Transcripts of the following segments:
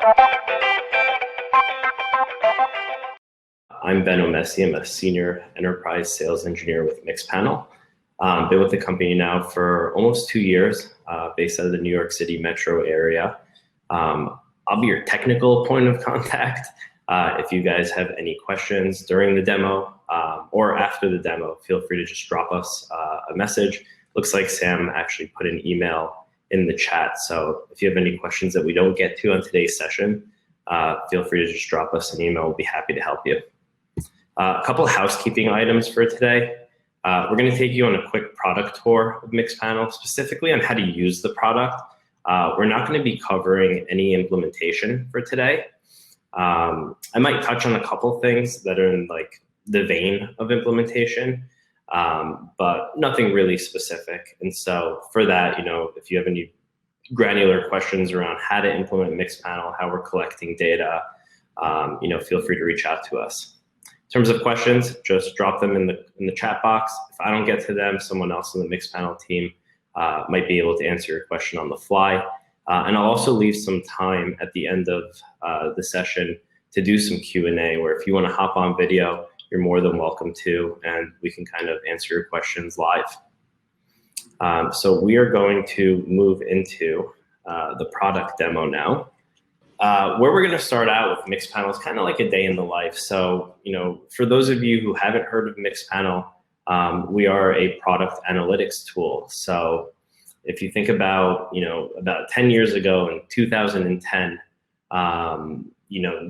I'm Ben O'Messi. I'm a senior enterprise sales engineer with Mixpanel. Been with the company now for almost 2 years, based out of the New York City metro area. I'll be your technical point of contact. If you guys have any questions during the demo or after the demo, feel free to just drop us a message. Looks like Sam actually put an email in the chat. So if you have any questions that we don't get to on today's session, feel free to just drop us an email. We'll be happy to help you. A couple of housekeeping items for today. We're going to take you on a quick product tour of Mixpanel, specifically on how to use the product. We're not going to be covering any implementation for today. I might touch on a couple things that are in like the vein of implementation, but nothing really specific. And so for that, if you have any granular questions around how to implement Mixpanel, how we're collecting data, feel free to reach out to us. In terms of questions, just drop them in the chat box. If I don't get to them, someone else in the Mixpanel team might be able to answer your question on the fly. And I'll also leave some time at the end of the session to do some Q&A, where if you want to hop on video, you're more than welcome to, and we can kind of answer your questions live. So we are going to move into the product demo now. Where we're going to start out with Mixpanel is kind of like a day in the life. So, for those of you who haven't heard of Mixpanel, we are a product analytics tool. So if you think about, about 10 years ago in 2010,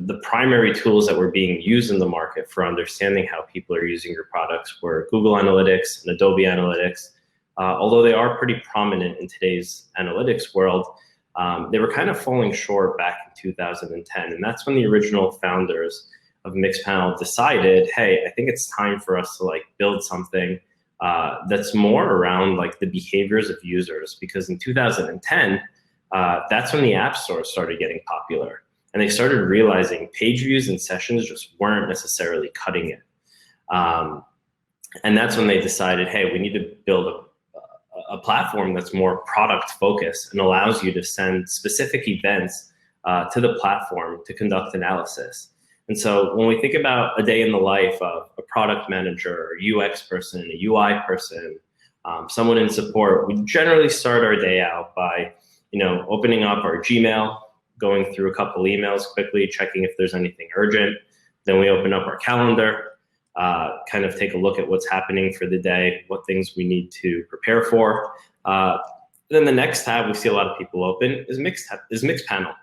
the primary tools that were being used in the market for understanding how people are using your products were Google Analytics and Adobe Analytics. Although they are pretty prominent in today's analytics world, they were kind of falling short back in 2010. And that's when the original founders of Mixpanel decided, hey, I think it's time for us to build something that's more around the behaviors of users. Because in 2010, that's when the app stores started getting popular. And they started realizing page views and sessions just weren't necessarily cutting it. And that's when they decided, hey, we need to build a platform that's more product focused and allows you to send specific events to the platform to conduct analysis. And so when we think about a day in the life of a product manager, or UX person, a UI person, someone in support, we generally start our day out by, opening up our Gmail, going through a couple emails quickly, checking if there's anything urgent. Then we open up our calendar, kind of take a look at what's happening for the day, what things we need to prepare for. Then the next tab we see a lot of people open is Mixpanel,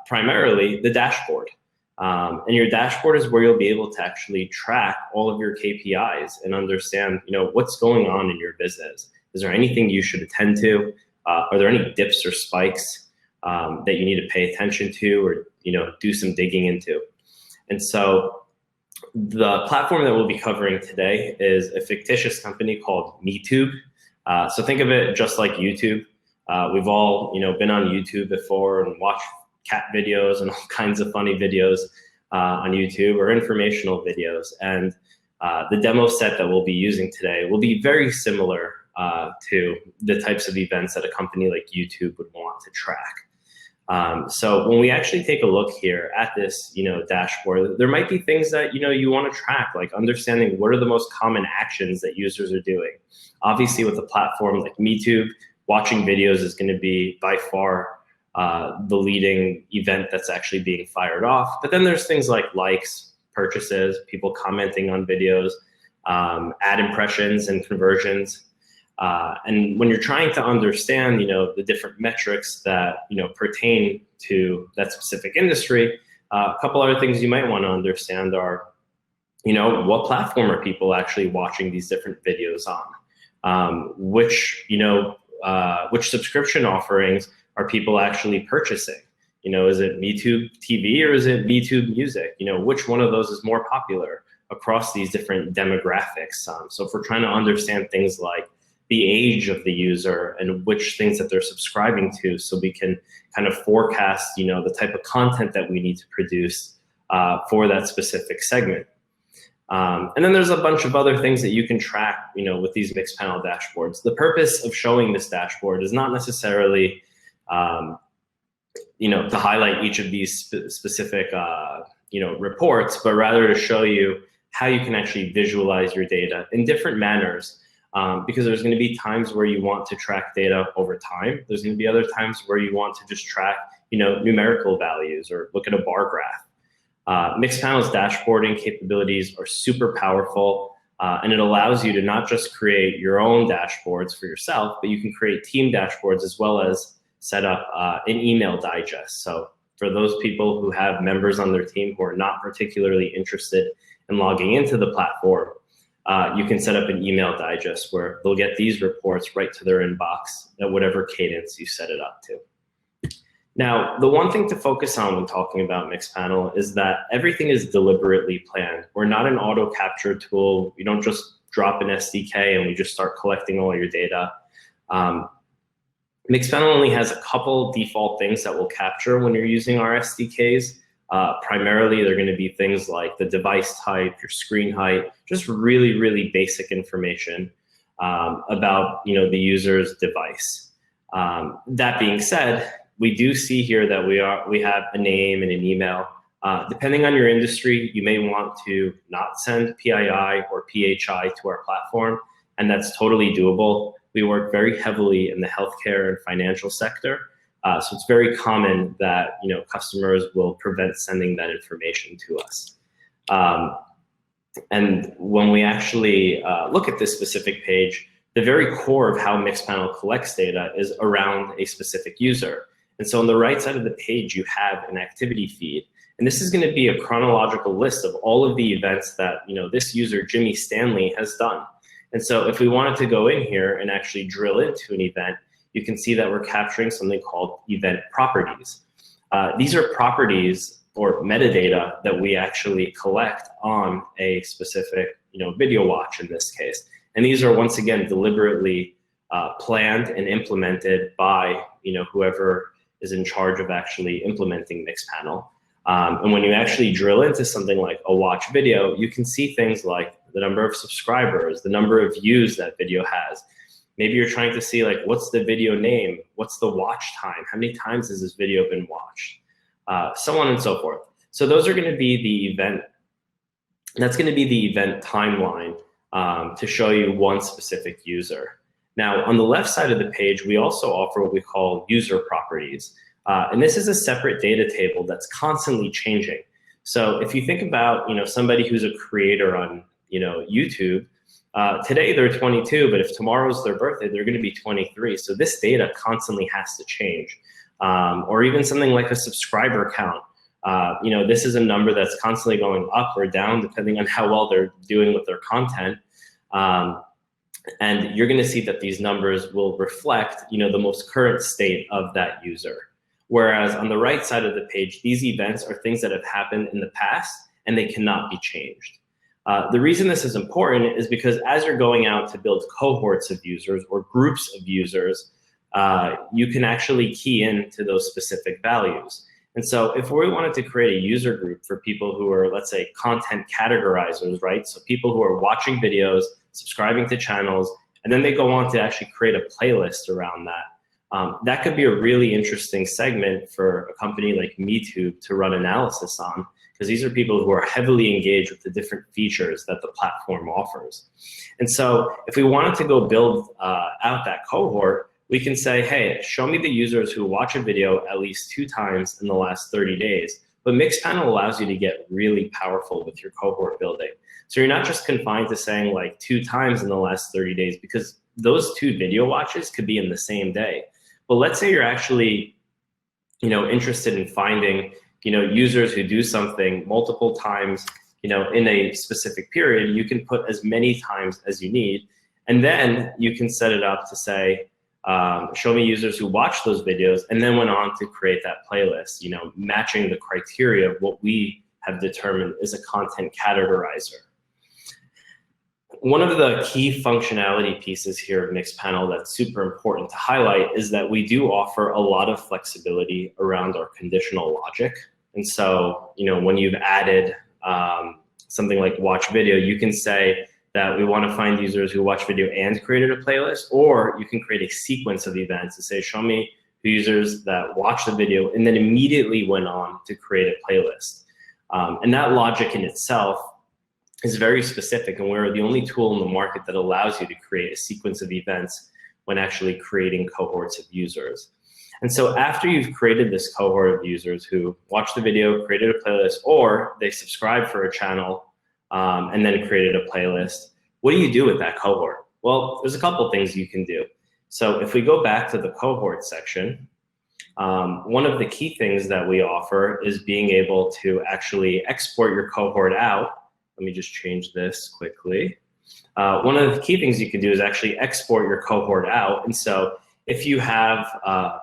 primarily the dashboard. And your dashboard is where you'll be able to actually track all of your KPIs and understand, what's going on in your business. Is there anything you should attend to? Are there any dips or spikes that you need to pay attention to, or do some digging into? And so the platform that we'll be covering today is a fictitious company called MeTube. So think of it just like YouTube. We've all been on YouTube before and watched cat videos and all kinds of funny videos on YouTube, or informational videos. And the demo set that we'll be using today will be very similar to the types of events that a company like YouTube would want to track. So when we actually take a look here at this, dashboard, there might be things that, you want to track, like understanding what are the most common actions that users are doing. Obviously, with a platform like MeTube, watching videos is going to be by far the leading event that's actually being fired off. But then there's things like likes, purchases, people commenting on videos, ad impressions and conversions. And when you're trying to understand, the different metrics that, pertain to that specific industry, a couple other things you might want to understand are, what platform are people actually watching these different videos on? Which subscription offerings are people actually purchasing? Is it MeTube TV or is it MeTube Music? Which one of those is more popular across these different demographics? So if we're trying to understand things like the age of the user and which things that they're subscribing to, so we can kind of forecast, the type of content that we need to produce for that specific segment. And then there's a bunch of other things that you can track, with these Mixpanel dashboards. The purpose of showing this dashboard is not necessarily, to highlight each of these specific, reports, but rather to show you how you can actually visualize your data in different manners. Because there's going to be times where you want to track data over time. There's going to be other times where you want to just track, numerical values or look at a bar graph. Mixpanel's dashboarding capabilities are super powerful, and it allows you to not just create your own dashboards for yourself, but you can create team dashboards as well as set up an email digest. So for those people who have members on their team who are not particularly interested in logging into the platform, you can set up an email digest where they'll get these reports right to their inbox at whatever cadence you set it up to. Now, the one thing to focus on when talking about Mixpanel is that everything is deliberately planned. We're not an auto capture tool. We don't just drop an SDK and we just start collecting all your data. Mixpanel only has a couple default things that will capture when you're using our SDKs. Primarily, they're going to be things like the device type, your screen height, just really, really basic information about the user's device. That being said, we do see here that we have a name and an email. Depending on your industry, you may want to not send PII or PHI to our platform, and that's totally doable. We work very heavily in the healthcare and financial sector. So it's very common that customers will prevent sending that information to us. And when we actually look at this specific page, the very core of how Mixpanel collects data is around a specific user. And so on the right side of the page, you have an activity feed. And this is going to be a chronological list of all of the events that this user, Jimmy Stanley, has done. And so if we wanted to go in here and actually drill into an event, you can see that we're capturing something called event properties. These are properties or metadata that we actually collect on a specific video watch in this case. And these are, once again, deliberately planned and implemented by whoever is in charge of actually implementing Mixpanel. And when you actually drill into something like a watch video, you can see things like the number of subscribers, the number of views that video has. Maybe you're trying to see what's the video name, what's the watch time, how many times has this video been watched, so on and so forth. So those are going to be the event. That's going to be the event timeline to show you one specific user. Now, on the left side of the page, we also offer what we call user properties. And this is a separate data table that's constantly changing. So if you think about somebody who's a creator on YouTube, today they're 22, but if tomorrow's their birthday, they're going to be 23. So this data constantly has to change. Or even something like a subscriber count. This is a number that's constantly going up or down depending on how well they're doing with their content. And you're going to see that these numbers will reflect the most current state of that user. Whereas on the right side of the page, these events are things that have happened in the past and they cannot be changed. The reason this is important is because as you're going out to build cohorts of users or groups of users, you can actually key into those specific values. And so if we wanted to create a user group for people who are, let's say, content categorizers, right? So people who are watching videos, subscribing to channels, and then they go on to actually create a playlist around that. That could be a really interesting segment for a company like MeTube to run analysis on, because these are people who are heavily engaged with the different features that the platform offers. And so if we wanted to go build out that cohort, we can say, hey, show me the users who watch a video at least 2 times in the last 30 days. But Mixpanel allows you to get really powerful with your cohort building. So you're not just confined to saying 2 times in the last 30 days, because those 2 video watches could be in the same day. But let's say you're actually interested in finding users who do something multiple times in a specific period. You can put as many times as you need, and then you can set it up to say, show me users who watch those videos, and then went on to create that playlist, matching the criteria of what we have determined is a content categorizer. One of the key functionality pieces here of Mixpanel that's super important to highlight is that we do offer a lot of flexibility around our conditional logic. And so, when you've added something like watch video, you can say that we want to find users who watch video and created a playlist, or you can create a sequence of events and say, show me users that watched the video and then immediately went on to create a playlist. And that logic in itself is very specific, and we're the only tool in the market that allows you to create a sequence of events when actually creating cohorts of users. And so after you've created this cohort of users who watched the video, created a playlist, or they subscribed for a channel and then created a playlist, what do you do with that cohort? Well, there's a couple things you can do. So if we go back to the cohort section, one of the key things that we offer is being able to actually export your cohort out. Let me just change this quickly. One of the key things you can do is actually export your cohort out. And so if you have a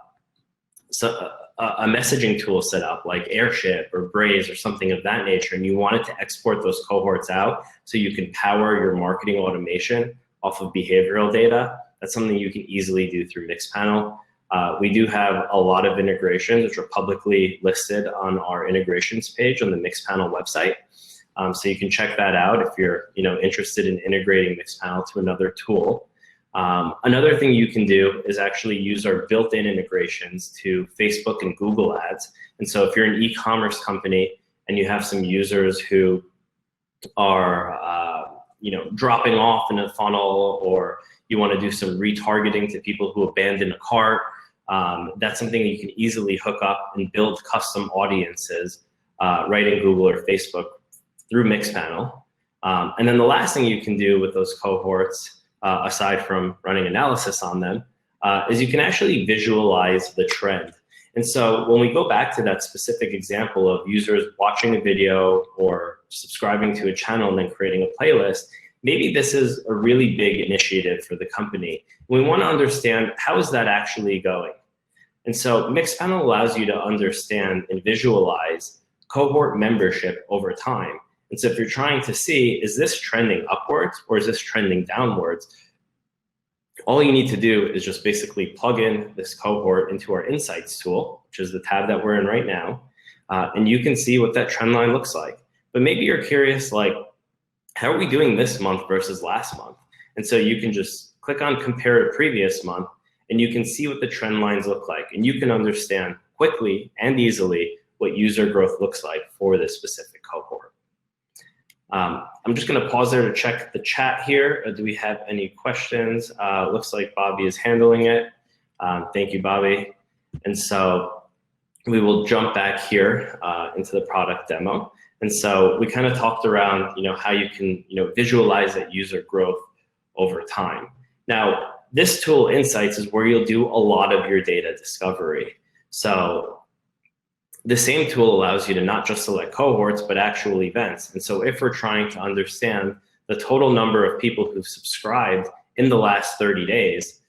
messaging tool set up like Airship or Braze or something of that nature, and you wanted to export those cohorts out so you can power your marketing automation off of behavioral data, that's something you can easily do through Mixpanel. We do have a lot of integrations which are publicly listed on our integrations page on the Mixpanel website. So you can check that out if you're interested in integrating Mixpanel to another tool. Another thing you can do is actually use our built-in integrations to Facebook and Google ads. And so if you're an e-commerce company and you have some users who are dropping off in a funnel, or you want to do some retargeting to people who abandon a cart, that's something you can easily hook up and build custom audiences right in Google or Facebook through Mixpanel. And then the last thing you can do with those cohorts, aside from running analysis on them, is you can actually visualize the trend. And so when we go back to that specific example of users watching a video or subscribing to a channel and then creating a playlist, maybe this is a really big initiative for the company. We want to understand, how is that actually going? And so Mixpanel allows you to understand and visualize cohort membership over time. And so if you're trying to see, is this trending upwards or is this trending downwards? All you need to do is just basically plug in this cohort into our Insights tool, which is the tab that we're in right now, and you can see what that trend line looks like. But maybe you're curious, like, how are we doing this month versus last month? And so you can just click on compare to previous month, and you can see what the trend lines look like. And you can understand quickly and easily what user growth looks like for this specific cohort. I'm just going to pause there to check the chat here. Do we have any questions? Looks like Bobby is handling it. Thank you, Bobby. And so we will jump back here into the product demo. And so we kind of talked around, how you can, visualize that user growth over time. Now, this tool, Insights, is where you'll do a lot of your data discovery. So the same tool allows you to not just select cohorts, but actual events. And so if we're trying to understand the total number of people who've subscribed in the last 30 days,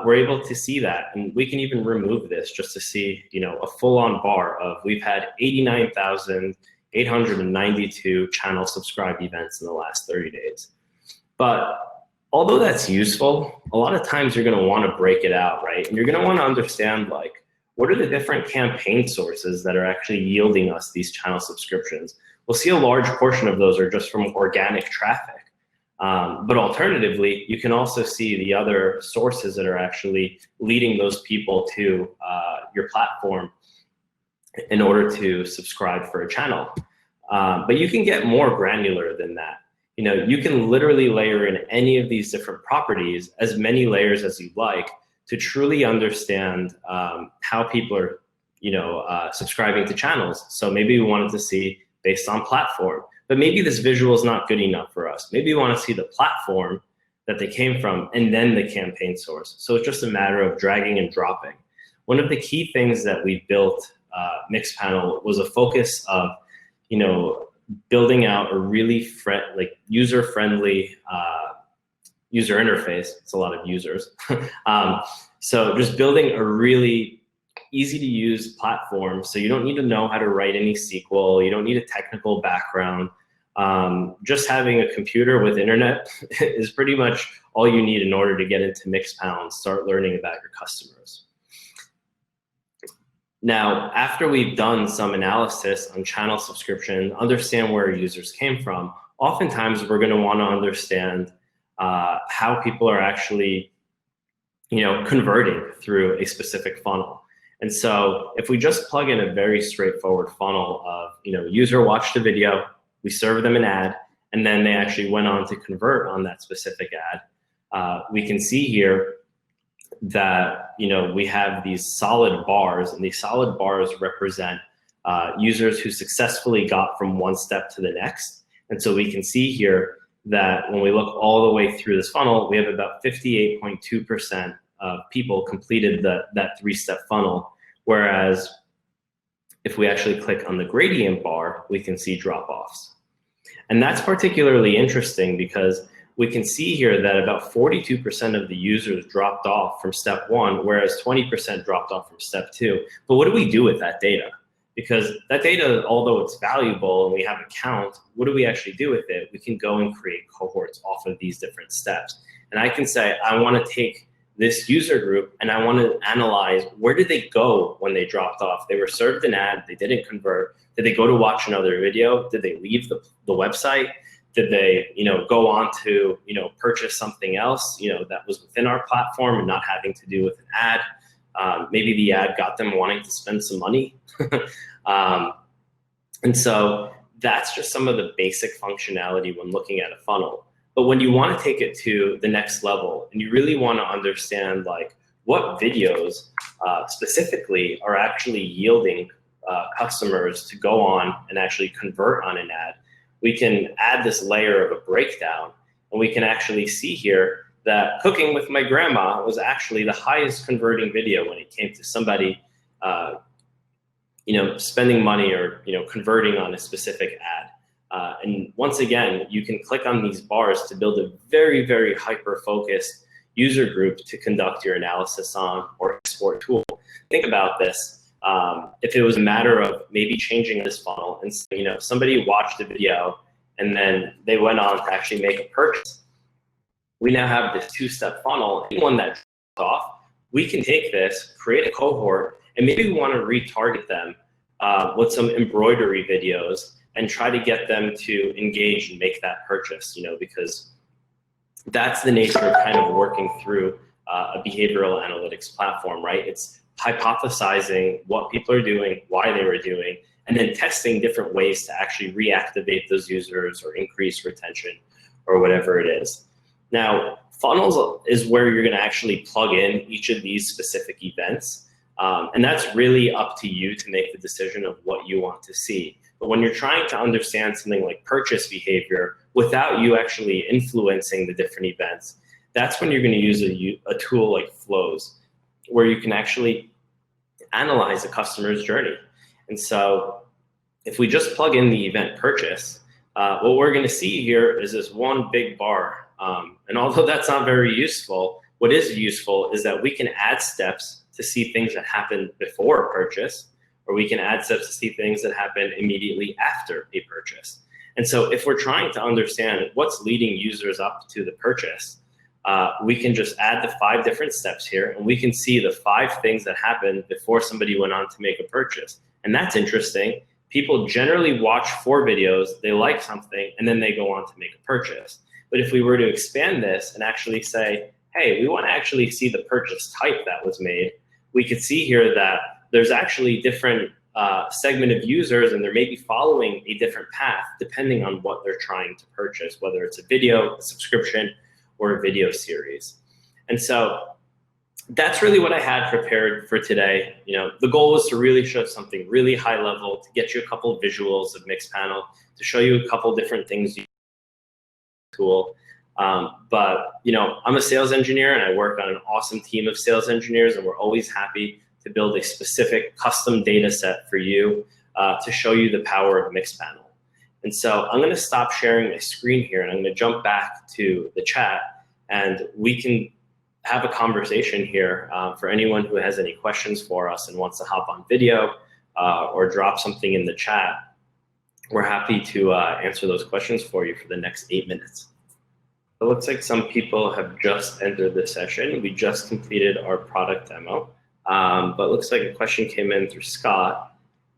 we're able to see that. And we can even remove this just to see, a full-on bar of, we've had 89,892 channel subscribe events in the last 30 days. But although that's useful, a lot of times you're going to want to break it out, right? And you're going to want to understand, like, what are the different campaign sources that are actually yielding us these channel subscriptions? We'll see a large portion of those are just from organic traffic. But alternatively, you can also see the other sources that are actually leading those people to your platform in order to subscribe for a channel. But you can get more granular than that. You can literally layer in any of these different properties, as many layers as you'd like, to truly understand how people are, subscribing to channels. So maybe we wanted to see based on platform, but maybe this visual is not good enough for us. Maybe we want to see the platform that they came from and then the campaign source. So it's just a matter of dragging and dropping. One of the key things that we built Mixpanel was a focus of, building out a really user-friendly user interface. It's a lot of users. So just building a really easy to use platform. So you don't need to know how to write any SQL. You don't need a technical background. Just having a computer with internet is pretty much all you need in order to get into Mixpanel and start learning about your customers. Now, after we've done some analysis on channel subscription, understand where users came from, oftentimes we're going to want to understand how people are actually, converting through a specific funnel. And so if we just plug in a very straightforward funnel of, user watched a video, we serve them an ad, and then they actually went on to convert on that specific ad, we can see here that, we have these solid bars, and these solid bars represent users who successfully got from one step to the next. And so we can see here that when we look all the way through this funnel, we have about 58.2% of people completed that three-step funnel. Whereas if we actually click on the gradient bar, we can see drop-offs. And that's particularly interesting because we can see here that about 42% of the users dropped off from step 1, whereas 20% dropped off from step 2. But what do we do with that data? Because that data, although it's valuable and we have a count, what do we actually do with it? We can go and create cohorts off of these different steps. And I can say, I want to take this user group and I want to analyze, where did they go when they dropped off? They were served an ad, they didn't convert. Did they go to watch another video? Did they leave the website? Did they, go on to, purchase something else, that was within our platform and not having to do with an ad? Maybe the ad got them wanting to spend some money. And so that's just some of the basic functionality when looking at a funnel. But when you want to take it to the next level and you really want to understand like what videos specifically are actually yielding customers to go on and actually convert on an ad, we can add this layer of a breakdown, and we can actually see here that cooking with my grandma was actually the highest converting video when it came to somebody spending money or converting on a specific ad. And once again, you can click on these bars to build a very, very hyper-focused user group to conduct your analysis on or export tool. Think about this. If it was a matter of maybe changing this funnel and somebody watched a video and then they went on to actually make a purchase, we now have this two-step funnel. Anyone that dropped off, we can take this, create a cohort, and maybe we want to retarget them with some embroidery videos and try to get them to engage and make that purchase, because that's the nature of kind of working through a behavioral analytics platform, right? It's hypothesizing what people are doing, why they were doing, and then testing different ways to actually reactivate those users or increase retention or whatever it is. Now, funnels is where you're going to actually plug in each of these specific events. And that's really up to you to make the decision of what you want to see. But when you're trying to understand something like purchase behavior without you actually influencing the different events, that's when you're going to use a tool like Flows, where you can actually analyze a customer's journey. And so if we just plug in the event purchase, what we're going to see here is this one big bar. And although that's not very useful, what is useful is that we can add steps to see things that happen before a purchase, or we can add steps to see things that happen immediately after a purchase. And so if we're trying to understand what's leading users up to the purchase, we can just add the 5 different steps here, and we can see the 5 things that happened before somebody went on to make a purchase. And that's interesting. People generally watch 4 videos, they like something, and then they go on to make a purchase. But if we were to expand this and actually say, hey, we want to actually see the purchase type that was made, we could see here that there's actually different segment of users, and they're maybe following a different path depending on what they're trying to purchase, whether it's a video, a subscription, or a video series. And so that's really what I had prepared for today. The goal was to really show something really high level, to get you a couple of visuals of Mixpanel, to show you a couple different things you tool. But I'm a sales engineer and I work on an awesome team of sales engineers, and we're always happy to build a specific custom data set for you to show you the power of Mixpanel. And so I'm going to stop sharing my screen here, and I'm going to jump back to the chat, and we can have a conversation here for anyone who has any questions for us and wants to hop on video or drop something in the chat. We're happy to answer those questions for you for the next 8 minutes. It looks like some people have just entered the session. We just completed our product demo, but it looks like a question came in through Scott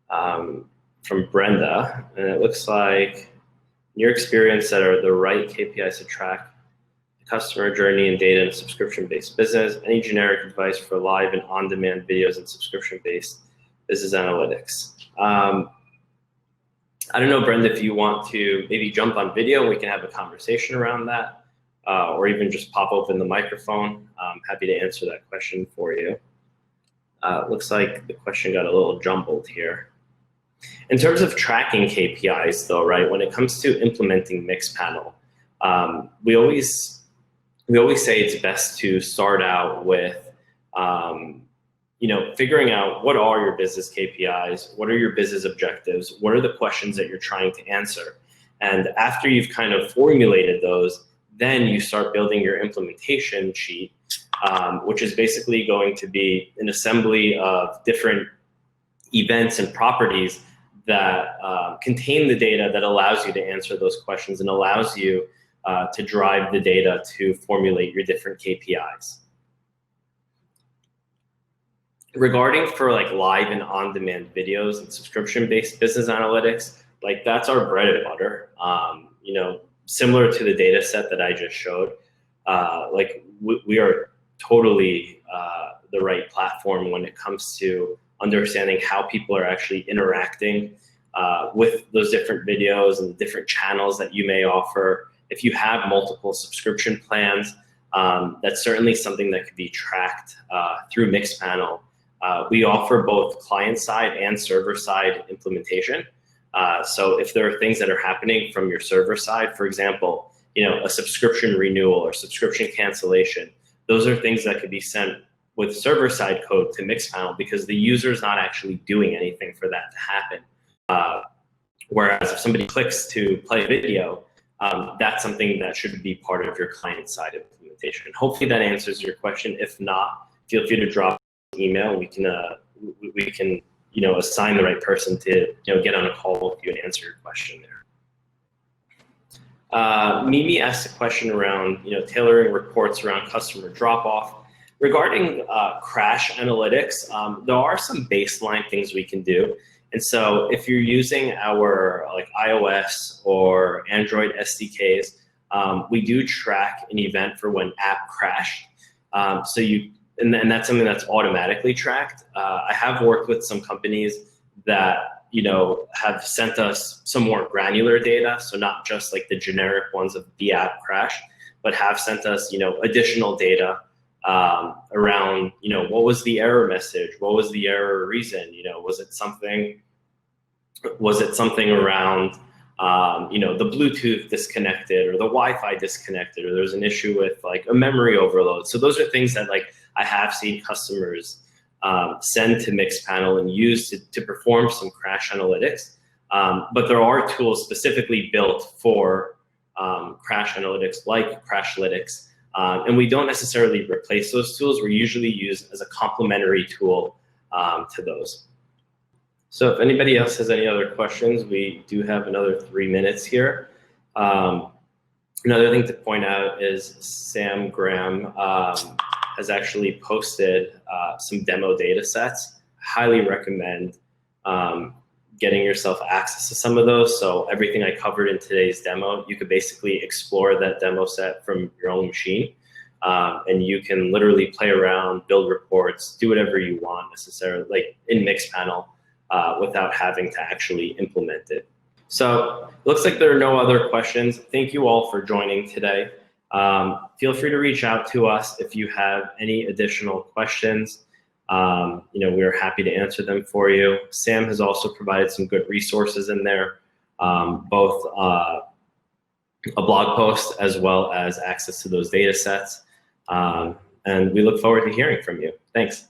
from Brenda, and it looks like, in your experience, that are the right KPIs to track the customer journey and data in a subscription-based business, any generic advice for live and on-demand videos and subscription-based business analytics. I don't know, Brenda, if you want to maybe jump on video and we can have a conversation around that, or even just pop open the microphone. I'm happy to answer that question for you. Looks like the question got a little jumbled here. In terms of tracking KPIs though, right, when it comes to implementing Mixpanel, we always say it's best to start out with figuring out what are your business KPIs, what are your business objectives, what are the questions that you're trying to answer. And after you've kind of formulated those, then you start building your implementation sheet, which is basically going to be an assembly of different events and properties that contain the data that allows you to answer those questions and allows you to drive the data to formulate your different KPIs. Regarding for like live and on-demand videos and subscription-based business analytics, like that's our bread and butter. Similar to the data set that I just showed, we are totally the right platform when it comes to understanding how people are actually interacting with those different videos and the different channels that you may offer. If you have multiple subscription plans, that's certainly something that could be tracked through Mixpanel. We offer both client-side and server-side implementation. So if there are things that are happening from your server side, for example, a subscription renewal or subscription cancellation, those are things that could be sent with server-side code to Mixpanel because the user is not actually doing anything for that to happen. Whereas if somebody clicks to play a video, that's something that should be part of your client-side implementation. Hopefully that answers your question. If not, feel free to drop an email. We can assign the right person to get on a call with you and answer your question there. Mimi asked a question around tailoring reports around customer drop-off. Regarding crash analytics, there are some baseline things we can do. And so if you're using our iOS or Android SDKs, we do track an event for when app crashed. And that's something that's automatically tracked. I have worked with some companies that have sent us some more granular data, so not just like the generic ones of the app crash, but have sent us additional data around what was the error message, what was the error reason, was it something around the Bluetooth disconnected or the Wi-Fi disconnected, or there's an issue with like a memory overload. So those are things that I have seen customers send to Mixpanel and use to perform some crash analytics. But there are tools specifically built for crash analytics like Crashlytics. And we don't necessarily replace those tools. We're usually used as a complementary tool to those. So if anybody else has any other questions, we do have another 3 minutes here. Another thing to point out is Sam Graham has actually posted some demo data sets. Highly recommend getting yourself access to some of those. So everything I covered in today's demo, you could basically explore that demo set from your own machine. And you can literally play around, build reports, do whatever you want necessarily, like in Mixpanel, without having to actually implement it. So it looks like there are no other questions. Thank you all for joining today. Feel free to reach out to us if you have any additional questions. We are happy to answer them for you. Sam has also provided some good resources in there, both a blog post as well as access to those data sets. And we look forward to hearing from you. Thanks.